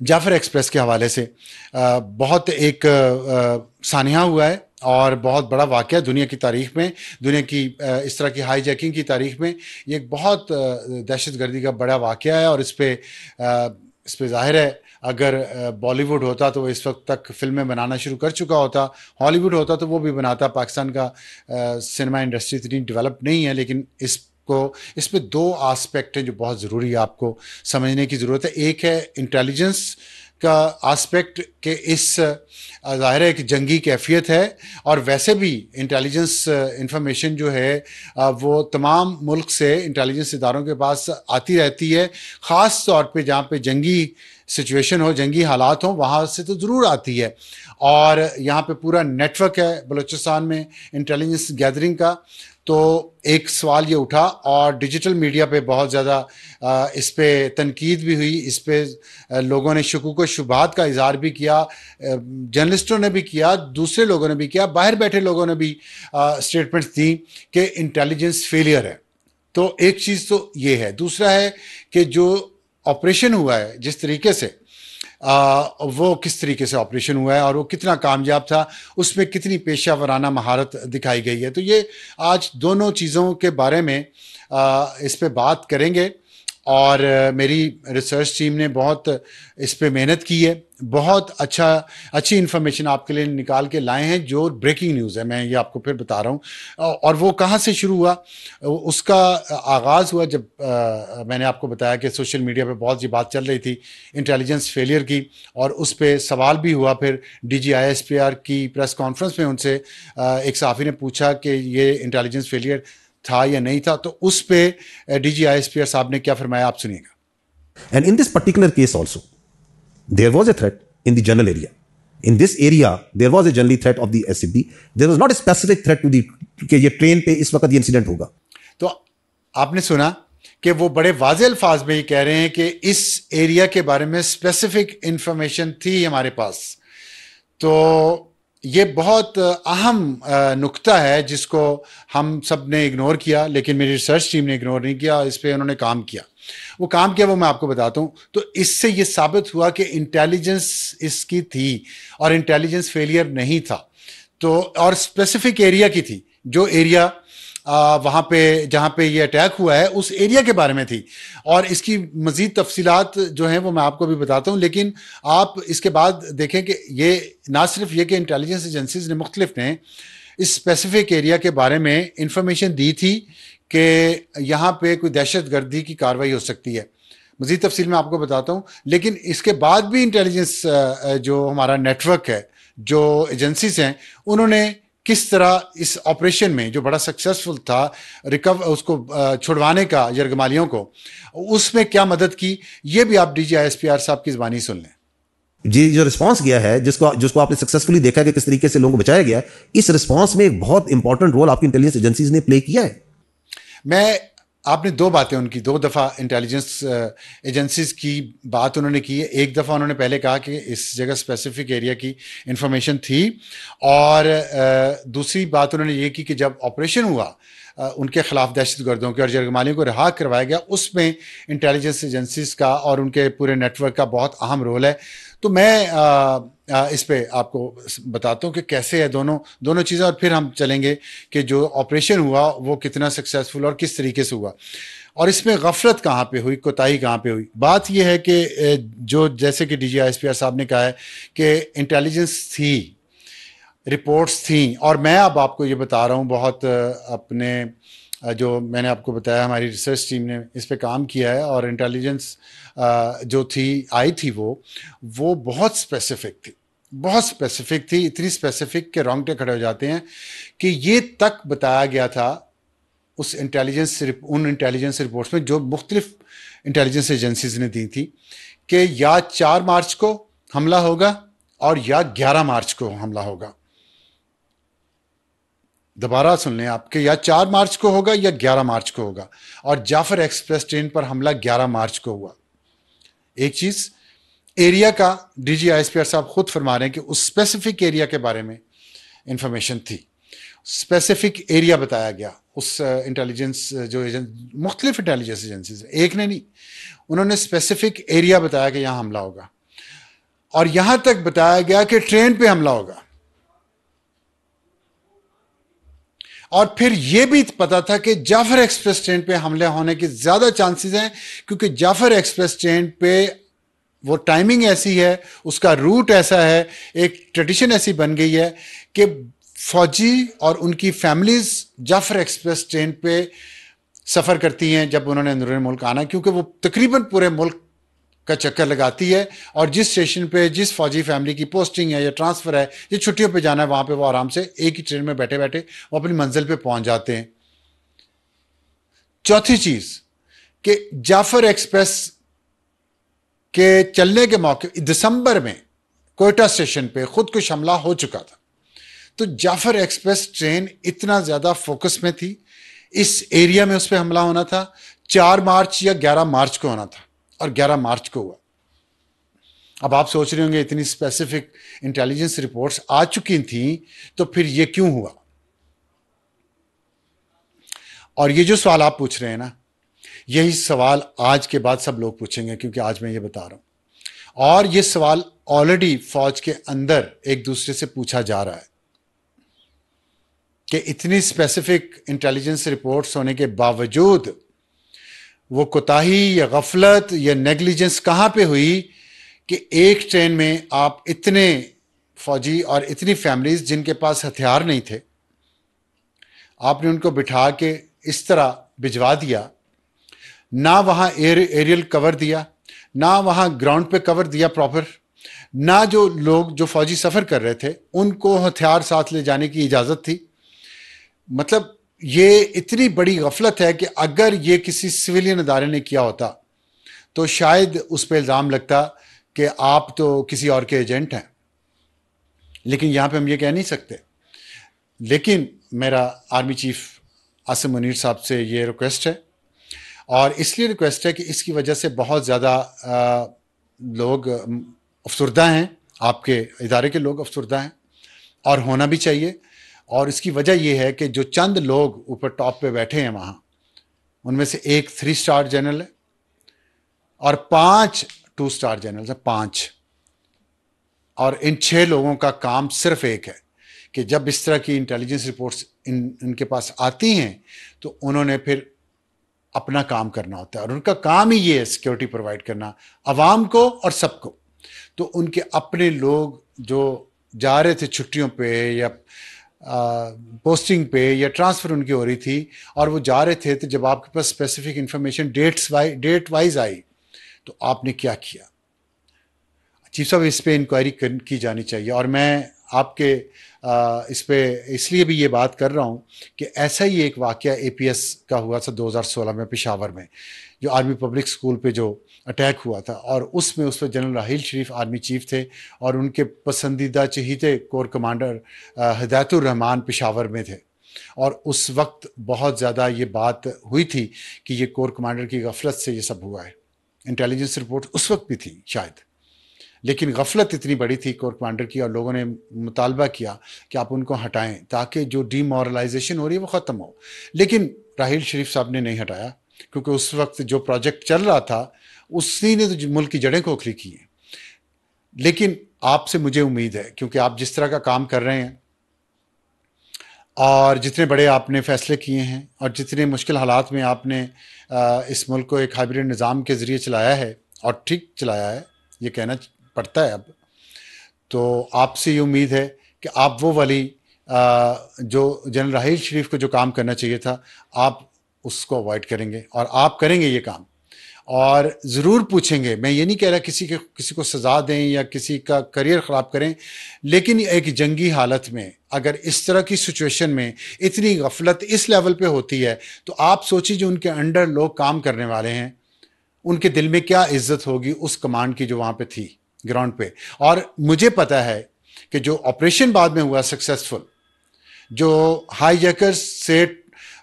Jafar express के हवाले से बहुत एक सानिया हुआ है और बहुत बड़ा वाक़या दुनिया की तारीख में, दुनिया की इस तरह की हाईजैकिंग की तारीख में ये एक बहुत दहशतगर्दी का बड़ा वाक़या है। और इस पे ज़ाहिर है अगर बॉलीवुड होता तो वो इस वक्त तक फिल्में बनाना शुरू कर चुका होता, हॉलीवुड होता तो वो भी बनाता। पाकिस्तान का सिनेमा इंडस्ट्री इतनी डेवलप नहीं है, लेकिन इसमें दो आस्पेक्ट हैं जो बहुत ज़रूरी है आपको समझने की ज़रूरत है। एक है इंटेलिजेंस का आस्पेक्ट के इस ज़ाहिर है कि जंगी कैफियत है, और वैसे भी इंटेलिजेंस इंफॉर्मेशन जो है वो तमाम मुल्क से इंटेलिजेंस इदारों के पास आती रहती है। ख़ास तौर पे जहाँ पे जंगी सिचुएशन हो, जंगी हालात हो, वहाँ से तो ज़रूर आती है। और यहाँ पे पूरा नेटवर्क है बलूचिस्तान में इंटेलिजेंस गैदरिंग का। तो एक सवाल ये उठा और डिजिटल मीडिया पे बहुत ज़्यादा इस पे तनकीद भी हुई, इस पे लोगों ने शुकूक व शुबहात का इज़हार भी किया, जर्नलिस्टों ने भी किया, दूसरे लोगों ने भी किया, बाहर बैठे लोगों ने भी स्टेटमेंट्स दी कि इंटेलिजेंस फेलियर है। तो एक चीज़ तो ये है। दूसरा है कि जो ऑपरेशन हुआ है जिस तरीके से वो किस तरीके से ऑपरेशन हुआ है और वो कितना कामयाब था, उसमें कितनी पेशा वराना महारत दिखाई गई है। तो ये आज दोनों चीज़ों के बारे में इस पे बात करेंगे। और मेरी रिसर्च टीम ने बहुत इस पे मेहनत की है, बहुत अच्छी इन्फॉर्मेशन आपके लिए निकाल के लाए हैं जो ब्रेकिंग न्यूज़ है। मैं ये आपको फिर बता रहा हूँ। और वो कहाँ से शुरू हुआ, उसका आगाज़ हुआ जब मैंने आपको बताया कि सोशल मीडिया पे बहुत सी बात चल रही थी इंटेलिजेंस फेलियर की, और उस पर सवाल भी हुआ। फिर DGISPR की प्रेस कॉन्फ्रेंस में उनसे एक सहाफ़ी ने पूछा कि ये इंटेलिजेंस फेलियर था या नहीं था, तो उस पे DGISPR साहब ने क्या फरमाया, आप सुनिएगा। And in this particular case also, there was a threat in the general area. In this area, there was a general threat of the SCB. There was not a specific threat to the कि ये train पे इस वक्त ये incident होगा। तो आपने सुना कि वो बड़े वाज़े अल्फाज में ये कह रहे हैं कि इस एरिया के बारे में स्पेसिफिक इंफॉर्मेशन थी हमारे पास। तो ये बहुत अहम नुक्ता है जिसको हम सब ने इग्नोर किया, लेकिन मेरी रिसर्च टीम ने इग्नोर नहीं किया, इस पे उन्होंने काम किया। वो काम किया वो मैं आपको बताता हूँ। तो इससे ये साबित हुआ कि इंटेलिजेंस इसकी थी और इंटेलिजेंस फेलियर नहीं था। तो और स्पेसिफिक एरिया की थी, जो एरिया वहाँ पे जहाँ पे ये अटैक हुआ है उस एरिया के बारे में थी। और इसकी मज़ीद तफसीलात जो हैं वो मैं आपको भी बताता हूँ। लेकिन आप इसके बाद देखें कि ये ना सिर्फ ये कि इंटेलिजेंस एजेंसीज ने मुख्तलिफ ने इस स्पेसिफिक एरिया के बारे में इंफॉर्मेशन दी थी कि यहाँ पे कोई दहशत गर्दी की कार्रवाई हो सकती है। मज़ीद तफसील मैं आपको बताता हूँ। लेकिन इसके बाद भी इंटेलिजेंस जो हमारा नेटवर्क है, जो एजेंसीज हैं, उन्होंने किस तरह इस ऑपरेशन में जो बड़ा सक्सेसफुल था उसको छुड़वाने का यरगमालियों को, उसमें क्या मदद की, ये भी आप DGISPR साहब की ज़बानी सुन लें। जी, जो रिस्पांस किया है, जिसको आपने सक्सेसफुली देखा कि किस तरीके से लोगों को बचाया गया है, इस रिस्पांस में एक बहुत इंपॉर्टेंट रोल आपकी इंटेलिजेंस एजेंसीज ने प्ले किया है। आपने दो बातें उनकी, दो दफ़ा इंटेलिजेंस एजेंसीज की बात उन्होंने की है। एक दफ़ा उन्होंने पहले कहा कि इस जगह स्पेसिफिक एरिया की इंफॉर्मेशन थी, और दूसरी बात उन्होंने ये की कि जब ऑपरेशन हुआ उनके खिलाफ दहशतगर्दों के और जरगमालियों को रिहा करवाया गया, उसमें इंटेलिजेंस एजेंसीज का और उनके पूरे नेटवर्क का बहुत अहम रोल है। तो मैं इस पे आपको बताता हूँ कि कैसे है दोनों चीज़ें, और फिर हम चलेंगे कि जो ऑपरेशन हुआ वो कितना सक्सेसफुल और किस तरीके से हुआ, और इसमें गफलत कहाँ पे हुई, कोताही कहाँ पे हुई। बात यह है कि जो जैसे कि DGISPR साहब ने कहा है कि इंटेलिजेंस थी, रिपोर्ट्स थी, और मैं अब आपको ये बता रहा हूँ बहुत अपने जो मैंने आपको बताया हमारी रिसर्च टीम ने इस पे काम किया है, और इंटेलिजेंस जो आई थी वो बहुत स्पेसिफिक थी, इतनी स्पेसिफिक के रोंगटे खड़े हो जाते हैं कि ये तक बताया गया था उन इंटेलिजेंस रिपोर्ट्स में जो मुख्तलिफ इंटेलिजेंस एजेंसीज ने दी थी कि या 4 मार्च को हमला होगा और या 11 मार्च को हमला होगा। दोबारा सुन लें आपके, या 4 मार्च को होगा या 11 मार्च को होगा, और जाफर एक्सप्रेस ट्रेन पर हमला 11 मार्च को हुआ। एक चीज एरिया का DGISPR साहब खुद फरमा रहे हैं कि उस स्पेसिफिक एरिया के बारे में इंफॉर्मेशन थी, स्पेसिफिक एरिया बताया गया उस इंटेलिजेंस जो मुख्तलिफ इंटेलिजेंस एजेंसीज, एक ने नहीं, उन्होंने स्पेसिफिक एरिया बताया कि यहाँ हमला होगा। और यहां तक बताया गया कि ट्रेन पे हमला होगा। और फिर यह भी पता था कि जाफर एक्सप्रेस ट्रेन पे हमले होने के ज्यादा चांसेस हैं, क्योंकि जाफर एक्सप्रेस ट्रेन पे वो टाइमिंग ऐसी है, उसका रूट ऐसा है, एक ट्रेडिशन ऐसी बन गई है कि फौजी और उनकी फैमिलीज जाफर एक्सप्रेस ट्रेन पे सफर करती हैं जब उन्होंने अंदरूनी मुल्क आना, क्योंकि वो तकरीबन पूरे मुल्क का चक्कर लगाती है और जिस स्टेशन पे जिस फौजी फैमिली की पोस्टिंग है या ट्रांसफर है या छुट्टियों पे जाना है, वहां पे वो आराम से एक ही ट्रेन में बैठे बैठे वो अपनी मंजिल पे पहुंच जाते हैं। चौथी चीज कि जाफर एक्सप्रेस के चलने के मौके दिसंबर में कोयटा स्टेशन पे खुद कुछ हमला हो चुका था, तो जाफर एक्सप्रेस ट्रेन इतना ज्यादा फोकस में थी, इस एरिया में उस पर हमला होना था। 4 मार्च या 11 मार्च को होना था और 11 मार्च को हुआ। अब आप सोच रहे होंगे इतनी स्पेसिफिक इंटेलिजेंस रिपोर्ट्स आ चुकी थी तो फिर ये क्यों हुआ। और ये जो सवाल आप पूछ रहे हैं ना, यही सवाल आज के बाद सब लोग पूछेंगे, क्योंकि आज मैं ये बता रहा हूं। और ये सवाल ऑलरेडी फौज के अंदर एक दूसरे से पूछा जा रहा है कि इतनी स्पेसिफिक इंटेलिजेंस रिपोर्ट्स होने के बावजूद वो कोताही या गफलत या नेग्लिजेंस कहां पे हुई कि एक ट्रेन में आप इतने फौजी और इतनी फैमिलीज जिनके पास हथियार नहीं थे, आपने उनको बिठा के इस तरह भिजवा दिया। ना वहां एरियल कवर दिया, ना वहां ग्राउंड पे कवर दिया प्रॉपर, ना जो लोग जो फौजी सफर कर रहे थे उनको हथियार साथ ले जाने की इजाजत थी। मतलब ये इतनी बड़ी गफलत है कि अगर ये किसी सिविलियन अदारे ने किया होता तो शायद उस पर इल्ज़ाम लगता कि आप तो किसी और के एजेंट हैं, लेकिन यहां पे हम ये कह नहीं सकते। लेकिन मेरा आर्मी चीफ आसिम मुनीर साहब से ये रिक्वेस्ट है, और इसलिए रिक्वेस्ट है कि इसकी वजह से बहुत ज़्यादा लोग अफसरदा हैं, आपके इदारे के लोग अफसरदा हैं और होना भी चाहिए। और इसकी वजह यह है कि जो चंद लोग ऊपर टॉप पे बैठे हैं वहाँ, उनमें से एक 3 स्टार जनरल है और 5 2 स्टार जनरल है, 5। और इन 6 लोगों का काम सिर्फ एक है कि जब इस तरह की इंटेलिजेंस रिपोर्ट्स इनके पास आती हैं तो उन्होंने फिर अपना काम करना होता है, और उनका काम ही ये है सिक्योरिटी प्रोवाइड करना अवाम को और सबको। तो उनके अपने लोग जो जा रहे थे छुट्टियों पे या पोस्टिंग पे या ट्रांसफ़र उनकी हो रही थी और वो जा रहे थे, तो जब आपके पास स्पेसिफिक इंफॉर्मेशन डेट वाइज आई तो आपने क्या किया। चीफ साहब, इस पे इंक्वायरी की जानी चाहिए। और मैं आपके इस पे इसलिए भी ये बात कर रहा हूँ कि ऐसा ही एक वाक़या APS का हुआ था 2016 में पेशावर में, जो आर्मी पब्लिक स्कूल पे जो अटैक हुआ था, और उसमें उस पर जनरल राहील शरीफ आर्मी चीफ थे और उनके पसंदीदा चहीते कोर कमांडर हिदायतुर रहमान पेशावर में थे। और उस वक्त बहुत ज़्यादा ये बात हुई थी कि ये कोर कमांडर की गफलत से ये सब हुआ है। इंटेलिजेंस रिपोर्ट उस वक्त भी थी शायद, लेकिन गफलत इतनी बड़ी थी कोर कमांडर की, और लोगों ने मुतालबा किया कि आप उनको हटाएं ताकि जो डीमोरलाइजेशन हो रही है वो ख़त्म हो। लेकिन राहील शरीफ साहब ने नहीं हटाया, क्योंकि उस वक्त जो प्रोजेक्ट चल रहा था उसी ने तो मुल्क की जड़ें खोखली की हैं। लेकिन आपसे मुझे उम्मीद है, क्योंकि आप जिस तरह का काम कर रहे हैं और जितने बड़े आपने फैसले किए हैं और जितने मुश्किल हालात में आपने इस मुल्क को एक हाइब्रिड निज़ाम के ज़रिए चलाया है, और ठीक चलाया है, ये कहना पड़ता है अब, तो आपसे ये उम्मीद है कि आप वो वाली जो जनरल राहील शरीफ को जो काम करना चाहिए था आप उसको अवॉइड करेंगे, और आप करेंगे ये काम, और ज़रूर पूछेंगे। मैं ये नहीं कह रहा किसी को सज़ा दें या किसी का करियर ख़राब करें, लेकिन एक जंगी हालत में अगर इस तरह की सिचुएशन में इतनी गफलत इस लेवल पे होती है तो आप सोचिए जो उनके अंडर लोग काम करने वाले हैं उनके दिल में क्या इज्जत होगी उस कमांड की जो वहाँ पे थी ग्राउंड पे। और मुझे पता है कि जो ऑपरेशन बाद में हुआ सक्सेसफुल, जो हाईजैकर्स से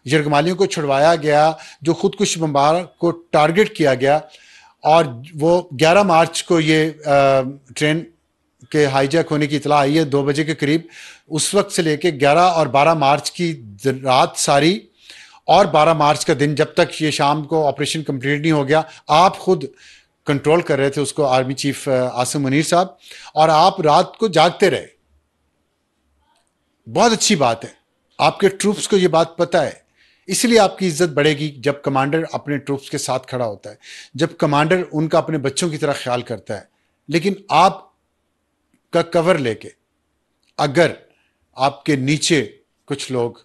यरगमालियों को छुड़वाया गया, जो खुदकुश बमबार को टारगेट किया गया, और वो 11 मार्च को ये ट्रेन के हाईजैक होने की इतला आई है 2 बजे के करीब, उस वक्त से लेके 11 और 12 मार्च की रात सारी और 12 मार्च का दिन, जब तक ये शाम को ऑपरेशन कंप्लीट नहीं हो गया, आप खुद कंट्रोल कर रहे थे उसको, आर्मी चीफ आसिम मुनीर साहब, और आप रात को जागते रहे। बहुत अच्छी बात है, आपके ट्रूप्स को ये बात पता है, इसलिए आपकी इज्जत बढ़ेगी जब कमांडर अपने ट्रूप्स के साथ खड़ा होता है, जब कमांडर उनका अपने बच्चों की तरह ख्याल करता है। लेकिन आप का कवर लेके अगर आपके नीचे कुछ लोग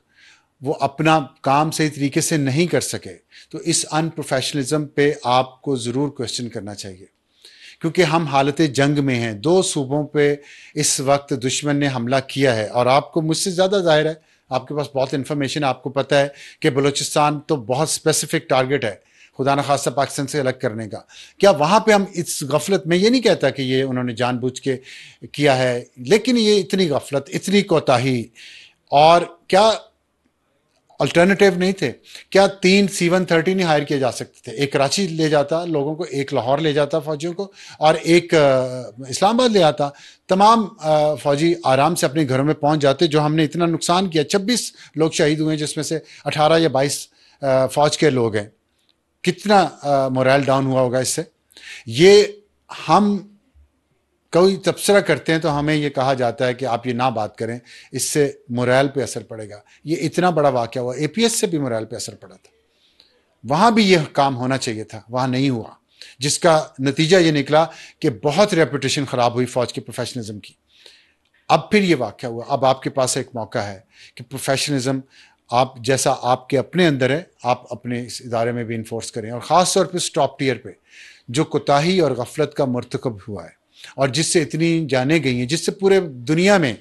वो अपना काम सही तरीके से नहीं कर सके, तो इस अनप्रोफेशनलिज्म पे आपको ज़रूर क्वेश्चन करना चाहिए, क्योंकि हम हालत जंग में हैं। 2 सूबों पे इस वक्त दुश्मन ने हमला किया है, और आपको मुझसे ज़्यादा जाहिर है, आपके पास बहुत इन्फॉर्मेशन, आपको पता है कि बलूचिस्तान तो बहुत स्पेसिफिक टारगेट है खुदा न खास्ता पाकिस्तान से अलग करने का। क्या वहाँ पे हम इस गफलत में, ये नहीं कहता कि ये उन्होंने जानबूझ के किया है, लेकिन ये इतनी गफलत, इतनी कोताही, और क्या अल्टरनेटिव नहीं थे? क्या 3 C-130 नहीं हायर किए जा सकते थे? एक कराची ले जाता लोगों को, एक लाहौर ले जाता फौजियों को, और एक इस्लामाबाद ले आता। तमाम फौजी आराम से अपने घरों में पहुंच जाते। जो हमने इतना नुकसान किया, 26 लोग शहीद हुए, जिसमें से 18 या 22 फौज के लोग हैं। कितना मोरल डाउन हुआ होगा इससे। ये हम कोई तबसरा करते हैं तो हमें ये कहा जाता है कि आप ये ना बात करें, इससे मोरल पे असर पड़ेगा। ये इतना बड़ा वाक़या हुआ, APS से भी मोरल पे असर पड़ा था, वहाँ भी ये काम होना चाहिए था, वहाँ नहीं हुआ, जिसका नतीजा ये निकला कि बहुत रेपुटेशन ख़राब हुई फ़ौज के प्रोफेशनलिज्म की। अब फिर ये वाक़या हुआ, अब आपके पास एक मौका है कि प्रोफेशनलिज्म आप जैसा आपके अपने अंदर है, आप अपने इस इदारे में भी इन्फोर्स करें, और ख़ास तौर पर टॉप टियर पे जो कोताही और गफलत का मर्तकब हुआ है, और जिससे इतनी जानें गई हैं, जिससे पूरे दुनिया में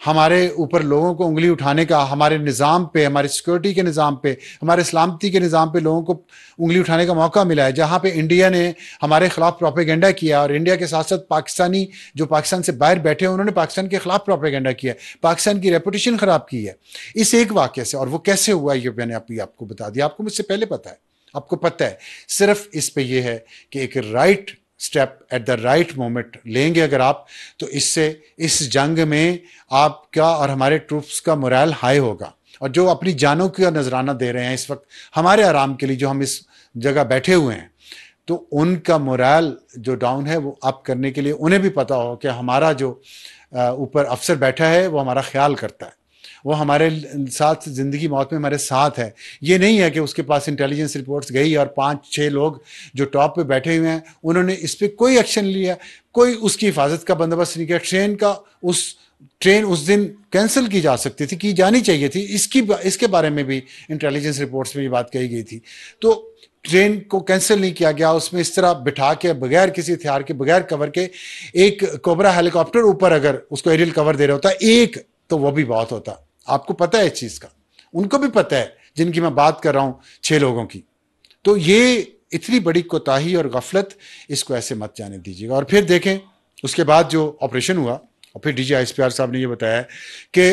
हमारे ऊपर लोगों को उंगली उठाने का, हमारे निज़ाम पे, हमारे सिक्योरिटी के निज़ाम पे, हमारे सलामती के निज़ाम पे लोगों को उंगली उठाने का मौका मिला है। जहाँ पे इंडिया ने हमारे खिलाफ प्रोपेगेंडा किया, और इंडिया के साथ साथ पाकिस्तानी जो पाकिस्तान से बाहर बैठे हैं, उन्होंने पाकिस्तान के खिलाफ प्रोपेगेंडा किया, पाकिस्तान की रेपुटेशन ख़राब की है इस एक वाक़े से। और वो कैसे हुआ ये मैंने अभी आपको बता दिया, आपको मुझसे पहले पता है, आपको पता है। सिर्फ इस पे ये है कि एक right step at the right moment लेंगे अगर आप, तो इससे इस जंग में आपका और हमारे ट्रूप्स का मोरल हाई होगा। और जो अपनी जानों का नजराना दे रहे हैं इस वक्त हमारे आराम के लिए, जो हम इस जगह बैठे हुए हैं, तो उनका मोरल जो डाउन है वो अप करने के लिए उन्हें भी पता हो कि हमारा जो ऊपर अफसर बैठा है वो हमारा ख्याल करता है, वो हमारे साथ ज़िंदगी मौत में हमारे साथ है। ये नहीं है कि उसके पास इंटेलिजेंस रिपोर्ट्स गई और 5-6 लोग जो टॉप पे बैठे हुए हैं उन्होंने इस पर कोई एक्शन लिया, कोई उसकी हिफाजत का बंदोबस्त नहीं किया। ट्रेन उस दिन कैंसिल की जा सकती थी, की जानी चाहिए थी, इसके बारे में भी इंटेलिजेंस रिपोर्ट्स में ये बात कही गई थी। तो ट्रेन को कैंसिल नहीं किया गया, उसमें इस तरह बिठा के बगैर किसी हथियार के, बगैर कवर के, एक कोबरा हेलीकॉप्टर ऊपर अगर उसको एरियल कवर दे रहा होता एक, तो वो भी बहुत होता। आपको पता है इस चीज़ का, उनको भी पता है जिनकी मैं बात कर रहा हूँ, 6 लोगों की। तो ये इतनी बड़ी कोताही और गफलत, इसको ऐसे मत जाने दीजिएगा। और फिर देखें उसके बाद जो ऑपरेशन हुआ, और फिर DG ISPR साहब ने ये बताया कि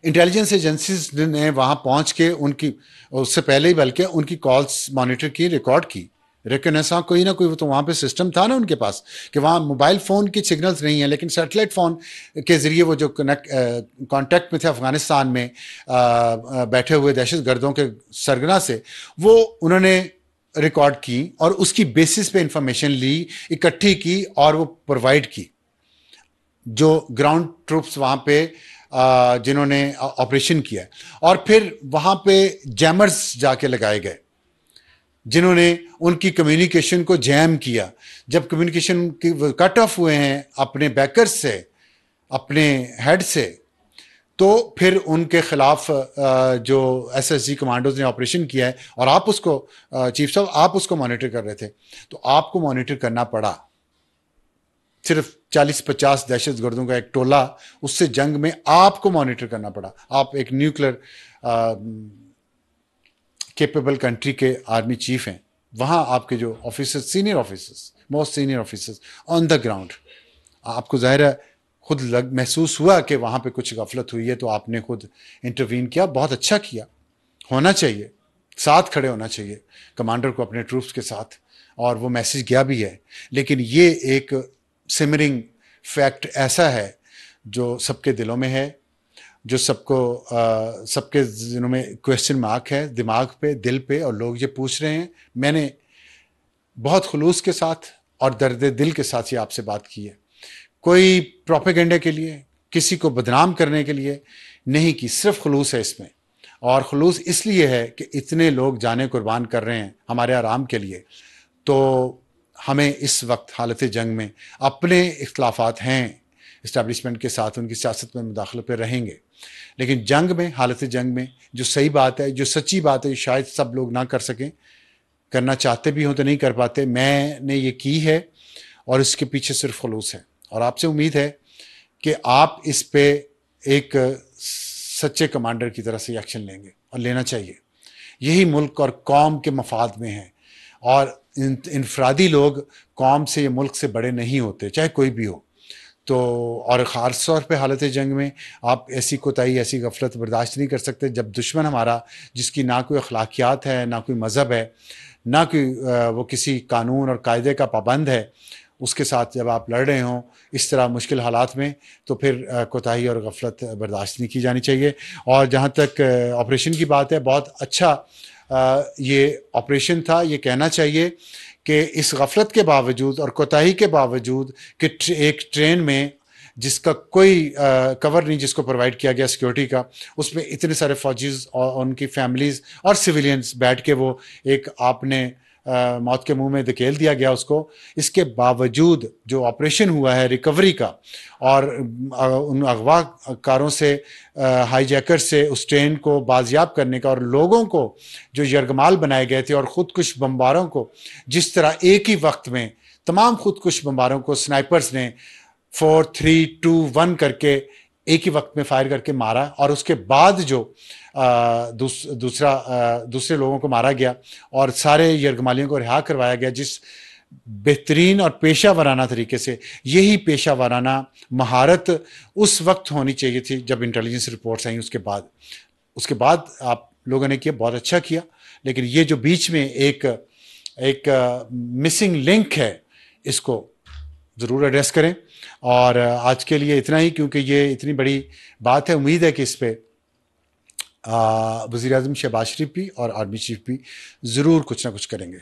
इंटेलिजेंस एजेंसीज ने वहाँ पहुँच के उनकी, उससे पहले ही बल्कि उनकी कॉल्स मॉनिटर की, रिकॉर्ड की। लेकिन ऐसा कोई ना कोई तो वहाँ पे सिस्टम था ना उनके पास कि वहाँ मोबाइल फ़ोन की सिग्नल्स नहीं है, लेकिन सैटेलाइट फ़ोन के ज़रिए वो जो कांटेक्ट में थे अफ़गानिस्तान में बैठे हुए दहशतगर्दों के सरगना से, वो उन्होंने रिकॉर्ड की और उसकी बेसिस पे इंफॉर्मेशन ली, इकट्ठी की और वो प्रोवाइड की। जो ग्राउंड ट्रूप्स वहाँ पे जिन्होंने ऑपरेशन किया, और फिर वहाँ पे जैमर्स जाके लगाए गए जिन्होंने उनकी कम्युनिकेशन को जैम किया। जब कम्युनिकेशन कट ऑफ हुए हैं अपने बैकर्स से, अपने हेड से, तो फिर उनके खिलाफ जो SSG कमांडोज ने ऑपरेशन किया है, और आप उसको चीफ साहब आप उसको मॉनिटर कर रहे थे, तो आपको मॉनिटर करना पड़ा। सिर्फ 40-50 दहशतगर्दों का एक टोला, उससे जंग में आपको मॉनिटर करना पड़ा। आप एक न्यूक्लियर कैपेबल कंट्री के आर्मी चीफ हैं, वहाँ आपके जो officers, senior officers, most senior officers on the ground, आपको ज़ाहिर है खुद महसूस हुआ कि वहाँ पे कुछ गफलत हुई है, तो आपने खुद इंटरवीन किया। बहुत अच्छा किया, होना चाहिए, साथ खड़े होना चाहिए कमांडर को अपने ट्रूप्स के साथ, और वो मैसेज गया भी है। लेकिन ये एक सिमरिंग फैक्ट ऐसा है जो सबके दिलों में है, जो सबके दिलों में क्वेश्चन मार्क है, दिमाग पे, दिल पे, और लोग ये पूछ रहे हैं। मैंने बहुत खुलूस के साथ और दर्द दिल के साथ ये आपसे बात की है। कोई प्रोपेगेंडा के लिए, किसी को बदनाम करने के लिए नहीं की, सिर्फ खुलूस है इसमें। और खुलूस इसलिए है कि इतने लोग जाने कुर्बान कर रहे हैं हमारे आराम के लिए। तो हमें इस वक्त हालत जंग में अपने इख्तलाफात हैं इस्टेब्लिशमेंट के साथ, उनकी सियासत में मुदाखलत पे रहेंगे, लेकिन जंग में, हालत जंग में जो सही बात है, जो सच्ची बात है, शायद सब लोग ना कर सकें, करना चाहते भी हों तो नहीं कर पाते, मैंने ये की है और इसके पीछे सिर्फ खुलूस है। और आपसे उम्मीद है कि आप इस पे एक सच्चे कमांडर की तरह से एक्शन लेंगे, और लेना चाहिए। यही मुल्क और कौम के मफाद में है, और इनफरादी लोग कौम से या मुल्क से बड़े नहीं होते, चाहे कोई भी हो। तो और ख़ास तौर पे हालत जंग में आप ऐसी कोताही, ऐसी गफलत बर्दाश्त नहीं कर सकते जब दुश्मन हमारा, जिसकी ना कोई अखलाकियात है, ना कोई मज़हब है, ना कोई वो किसी कानून और कायदे का पाबंद है, उसके साथ जब आप लड़ रहे हों इस तरह मुश्किल हालात में, तो फिर कोताही और गफलत बर्दाश्त नहीं की जानी चाहिए। और जहाँ तक ऑपरेशन की बात है, बहुत अच्छा ये ऑपरेशन था। ये कहना चाहिए कि इस गफलत के बावजूद और कोताही के बावजूद कि एक ट्रेन में जिसका कोई कवर नहीं जिसको प्रोवाइड किया गया सिक्योरिटी का, उसमें इतने सारे फौजीज और उनकी फैमिलीज़ और सिविलियंस बैठ के वो एक आपने मौत के मुंह में धकेल दिया गया उसको। इसके बावजूद जो ऑपरेशन हुआ है रिकवरी का, और उन अगवाकारों से, हाईजैकर से उस ट्रेन को बाजियाब करने का, और लोगों को जो यरगमाल बनाए गए थे और ख़ुदकुश बम्बारों को जिस तरह एक ही वक्त में तमाम ख़ुदकुश बम्बारों को स्नाइपर्स ने 4, 3, 2, 1 करके एक ही वक्त में फायर करके मारा, और उसके बाद जो दूसरे लोगों को मारा गया और सारे यरगमालियों को रिहा करवाया गया, जिस बेहतरीन और पेशा वाराना तरीके से। यही पेशा वाराना महारत उस वक्त होनी चाहिए थी जब इंटेलिजेंस रिपोर्ट्स आई। उसके बाद आप लोगों ने किया, बहुत अच्छा किया, लेकिन ये जो बीच में एक मिसिंग लिंक है, इसको ज़रूर एड्रेस करें। और आज के लिए इतना ही, क्योंकि ये इतनी बड़ी बात है। उम्मीद है कि इस पर वज़ीर आज़म शहबाज शरीफ भी और आर्मी चीफ भी ज़रूर कुछ ना कुछ करेंगे।